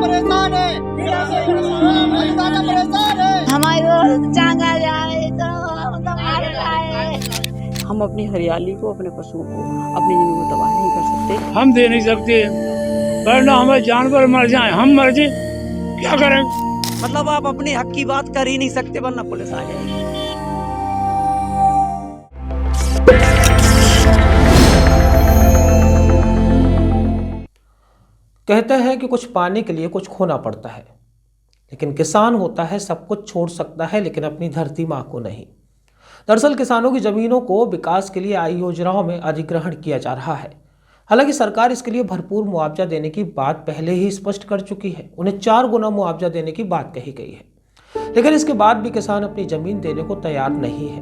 परेशान है, हमारे जांगा जाए तो हम अपनी हरियाली को, अपने पशुओं को, अपनी जमीन को तबाह नहीं कर सकते। हम दे नहीं सकते, वरना हमें जानवर मर जाए, हम मर जाए, क्या करें? मतलब आप अपने हक की बात कर ही नहीं सकते, वरना पुलिस आ जाएगी। कहते हैं कि कुछ पाने के लिए कुछ खोना पड़ता है, लेकिन किसान होता है सब कुछ छोड़ सकता है, लेकिन अपनी धरती माँ को नहीं। दरअसल किसानों की जमीनों को विकास के लिए आई योजनाओं में अधिग्रहण किया जा रहा है। हालांकि सरकार इसके लिए भरपूर मुआवजा देने की बात पहले ही स्पष्ट कर चुकी है। उन्हें 4 गुना मुआवजा देने की बात कही गई है, लेकिन इसके बाद भी किसान अपनी जमीन देने को तैयार नहीं है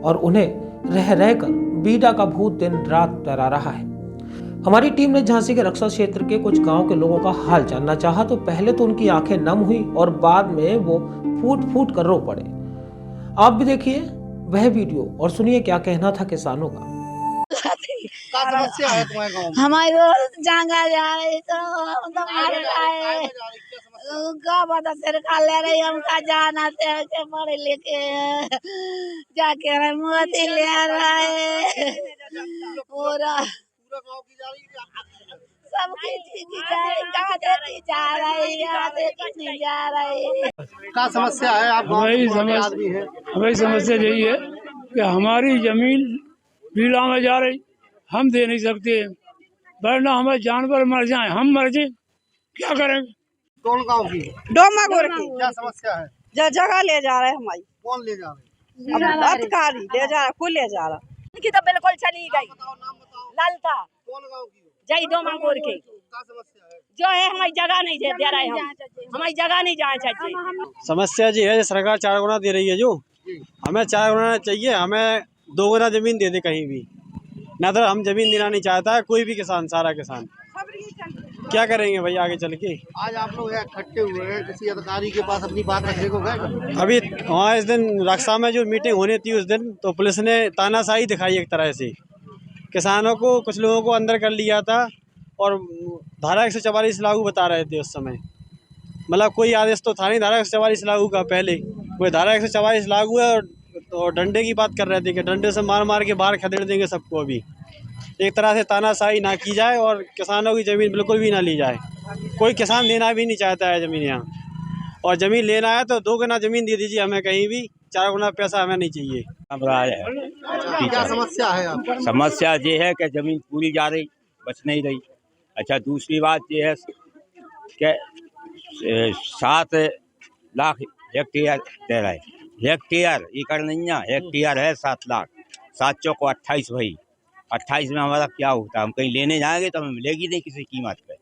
और उन्हें रह रहकर बीड़ा का भूत दिन रात डरा रहा है। हमारी टीम ने झांसी के रक्षा क्षेत्र के कुछ गांव के लोगों का हाल जानना चाहा तो पहले तो उनकी आंखें नम हुई और बाद में वो फूट फूट कर रो पड़े। आप भी देखिए वह वीडियो और सुनिए क्या कहना था किसानों का। समस्या है तुम्हारे गाँव में? हमारे जांगा जाए तो का पता सरकार ले रही, हमका जाना के पढ़े लिखे जाके हमें मोती ले रहा है पूरा क्या समस्या है? आप आदमी है, हमारी समस्या यही है कि हमारी जमीन बीड़ा में जा रही, हम दे नहीं सकते, वरना हमें जानवर मर जाए, हम मर जाए, क्या करें? कौन गाँव की? डोमा गोर की क्या समस्या है? जगह ले जा रहे हैं हमारी। कौन ले जा रहे हैं? अधिकारी ले जा रहा, कोई ले जा रहा। की तो बिल्कुल चली गई। नाम बताओ। ललता कौन गाँव की? जय डोमा गोर के क्या समस्या है? जो है हमारी जगह नहीं दे रहे, हम हमारी जगह नहीं जाए चाहिए। समस्या जी है, सरकार 4 गुना दे रही है, जो हमें 4 गुना चाहिए, हमें 2 गुना जमीन दे दे कहीं भी, ना तो हम जमीन देना नहीं चाहता है कोई भी किसान, सारा किसान। क्या करेंगे भाई आगे चल के? आज आप लोग इकट्ठे हुए हैं, किसी अधिकारी के पास अपनी बात रखने को गए? अभी वहाँ इस दिन रक्षा में जो मीटिंग होनी थी उस दिन तो पुलिस ने तानाशाही दिखाई एक तरह से, किसानों को कुछ लोगों को अंदर कर लिया था और धारा 144 लागू बता रहे थे उस समय। मतलब कोई आदेश तो था नहीं धारा 144 लागू का, पहले कोई धारा 144 लागू है और डंडे की बात कर रहे थे कि डंडे से मार मार के बाहर खदेड़ देंगे सबको। अभी एक तरह से तानाशाही ना की जाए और किसानों की ज़मीन बिल्कुल भी ना ली जाए। कोई किसान देना भी नहीं चाहता है ज़मीन यहाँ, और ज़मीन लेना है तो 2 गुना ज़मीन दे दीजिए हमें, कहीं भी 4 गुना पैसा हमें नहीं चाहिए। क्या समस्या है आपकी? समस्या ये है कि ज़मीन पूरी जा रही, बच नहीं रही। अच्छा, दूसरी बात ये है कि 7 लाख हेक्टेयर दे रहे, हेक्टेयर एकड़ नहीं है, हेक्टेयर है 7 लाख, 7 चौक 28 भाई, 28 में हमारा क्या होता है? हम कहीं लेने जाएंगे तो हमें मिलेगी नहीं किसी कीमत पे।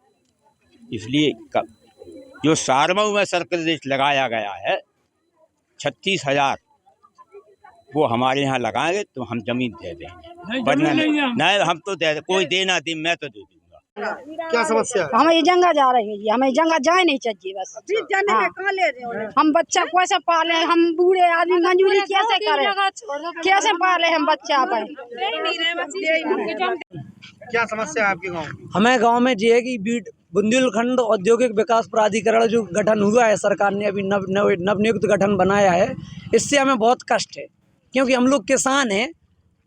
इसलिए जो सारमऊ में सर्कल लगाया गया है 36,000, वो हमारे यहाँ लगाएंगे तो हम जमीन दे देंगे, वरना नहीं हम तो दे, कोई देना दे, मैं तो दे दूंगा। क्या समस्या है? हमें जंगा जा रही है, हमें जंगा जाए नहीं चाहिए बस। हाँ। हम बच्चा कैसे पाले, हम बूढ़े आदमी मंजूरी कैसे करें, कैसे पाले हम बच्चा पर? क्या समस्या है आपके गाँव? हमें गांव में ये है कि बुंदेलखंड औद्योगिक विकास प्राधिकरण जो गठन हुआ है, सरकार ने अभी नवनियुक्त गठन बनाया है, इससे हमें बहुत कष्ट है क्योंकि हम लोग किसान हैं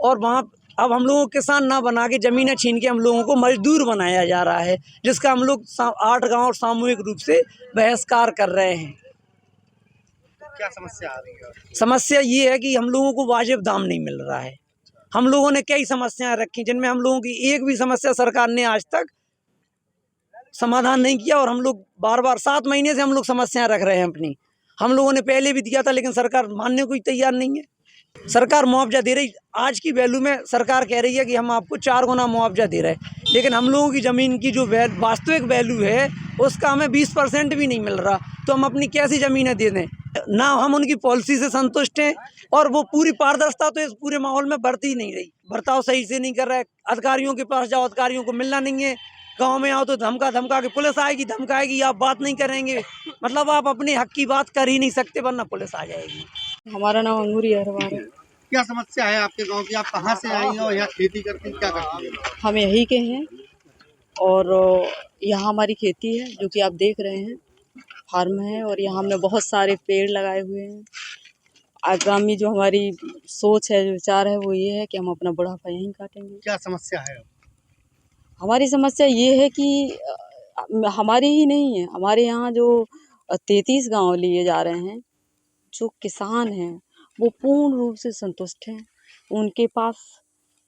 और वहाँ अब हम लोगों को किसान ना बना के ज़मीनें छीन के हम लोगों को मजदूर बनाया जा रहा है, जिसका हम लोग 8 गाँव सामूहिक रूप से बहिष्कार कर रहे हैं। क्या समस्या आ रही है? समस्या ये है कि हम लोगों को वाजिब दाम नहीं मिल रहा है। हम लोगों ने कई समस्याएं रखी जिनमें हम लोगों की एक भी समस्या सरकार ने आज तक समाधान नहीं किया और हम लोग बार 7 महीने से हम लोग समस्याएं रख रहे हैं अपनी। हम लोगों ने पहले भी दिया था लेकिन सरकार मानने को ही तैयार नहीं है। सरकार मुआवजा दे रही, आज की वैल्यू में सरकार कह रही है कि हम आपको 4 गुना मुआवजा दे रहे हैं, लेकिन हम लोगों की ज़मीन की जो वास्तविक वैल्यू है उसका हमें 20% भी नहीं मिल रहा, तो हम अपनी कैसी ज़मीनें दे दें? ना हम उनकी पॉलिसी से संतुष्ट हैं और वो पूरी पारदर्शिता तो इस पूरे माहौल में बरती ही नहीं रही, बर्ताव सही से नहीं कर रहा है। अधिकारियों के पास जाओ, अधिकारियों को मिलना नहीं है, गांव में आओ तो धमका के पुलिस आएगी, धमकाएगी, आप बात नहीं करेंगे, मतलब आप अपने हक की बात कर ही नहीं सकते वरना पुलिस आ जाएगी। हमारा नाम अंगूरी अहरवार है। क्या समस्या है आपके गांव की? आप कहाँ से आई हैं और यहाँ खेती करती हैं, क्या करती हैं? हम यहीं के हैं और यहाँ हमारी खेती है जो कि आप देख रहे हैं। फार्म है और यहाँ हमने बहुत सारे पेड़ लगाए हुए हैं। आगामी जो हमारी सोच है, जो विचार है, वो ये है कि हम अपना बुढ़ापा यहीं काटेंगे। क्या समस्या है? हमारी समस्या ये है कि हमारी ही नहीं है, हमारे यहाँ जो 33 गांव लिए जा रहे हैं, जो किसान हैं वो पूर्ण रूप से संतुष्ट हैं। उनके पास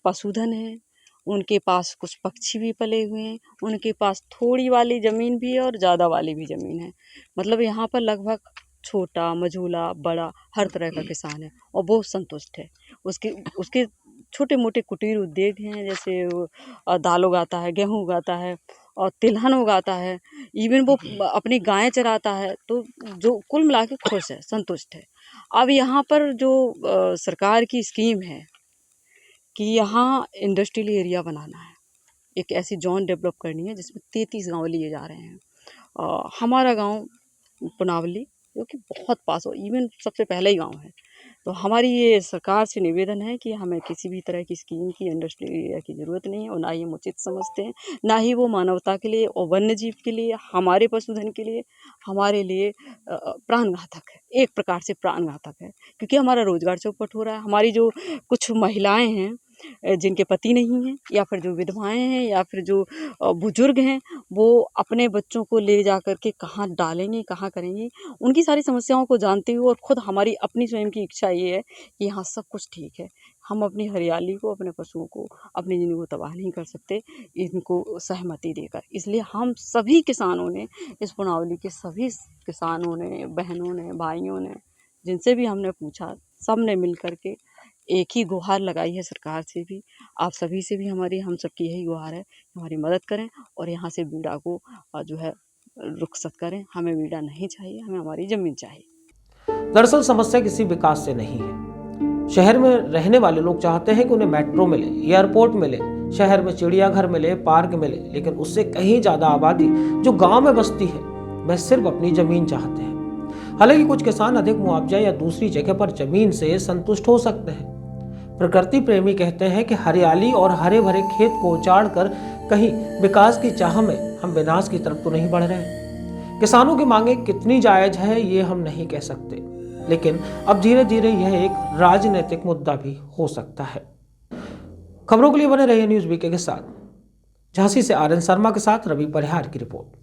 पशुधन है, उनके पास कुछ पक्षी भी पले हुए हैं, उनके पास थोड़ी वाली ज़मीन भी है और ज़्यादा वाली भी ज़मीन है। मतलब यहाँ पर लगभग छोटा, मझोला, बड़ा हर तरह का किसान है और बहुत संतुष्ट है। उसके छोटे मोटे कुटीर उद्योग हैं, जैसे दाल उगाता है, गेहूँ उगाता है और तिलहन उगाता है, इवन वो अपनी गायें चराता है। तो जो कुल मिला के खुश है, संतुष्ट है। अब यहाँ पर जो सरकार की स्कीम है कि यहाँ इंडस्ट्रियल एरिया बनाना है, एक ऐसी जोन डेवलप करनी है जिसमें 33 गांव लिए जा रहे हैं। हमारा गांव पुनावली जो कि बहुत पास हो, इवन सबसे पहले ही गांव है। तो हमारी ये सरकार से निवेदन है कि हमें किसी भी तरह की स्कीम की इंडस्ट्रियल एरिया की ज़रूरत नहीं है और ना ही हम उचित समझते हैं, ना ही वो मानवता के लिए और वन्य जीव के लिए, हमारे पशुधन के लिए, हमारे लिए प्राणघातक है, एक प्रकार से प्राणघातक है। क्योंकि हमारा रोजगार चौपट हो रहा है। हमारी जो कुछ महिलाएं हैं जिनके पति नहीं हैं, या फिर जो विधवाएं हैं, या फिर जो बुजुर्ग हैं, वो अपने बच्चों को ले जा कर के कहाँ डालेंगी, कहाँ करेंगी, उनकी सारी समस्याओं को जानते हुए और खुद हमारी अपनी स्वयं की इच्छा ये है कि यहाँ सब कुछ ठीक है, हम अपनी हरियाली को, अपने पशुओं को, अपनी ज़िंदगी को तबाह नहीं कर सकते इनको सहमति देकर। इसलिए हम सभी किसानों ने, इस पुनावली के सभी किसानों ने, बहनों ने, भाइयों ने, जिनसे भी हमने पूछा, सब ने मिल कर के एक ही गुहार लगाई है सरकार से भी, आप सभी से भी हम सबकी यही गुहार है कि हमारी मदद करें और यहाँ से बीड़ा को जो है रुखसत करें। हमें बीड़ा नहीं चाहिए, हमें हमारी ज़मीन चाहिए। दरअसल समस्या किसी विकास से नहीं है। शहर में रहने वाले लोग चाहते हैं कि उन्हें मेट्रो मिले, एयरपोर्ट मिले, शहर में चिड़ियाघर मिले, पार्क मिले, लेकिन उससे कहीं ज्यादा आबादी जो गांव में बसती है वह सिर्फ अपनी जमीन चाहते हैं। हालांकि कुछ किसान अधिक मुआवजा या दूसरी जगह पर जमीन से संतुष्ट हो सकते हैं। प्रकृति प्रेमी कहते हैं कि हरियाली और हरे भरे खेत को उजाड़कर कहीं विकास की चाह में हम विनाश की तरफ तो नहीं बढ़ रहे। किसानों की मांगे कितनी जायज है ये हम नहीं कह सकते, लेकिन अब धीरे धीरे यह एक राजनीतिक मुद्दा भी हो सकता है। खबरों के लिए बने रहिए न्यूज़ वीके के साथ। झांसी से आर एन शर्मा के साथ रवि परिहार की रिपोर्ट।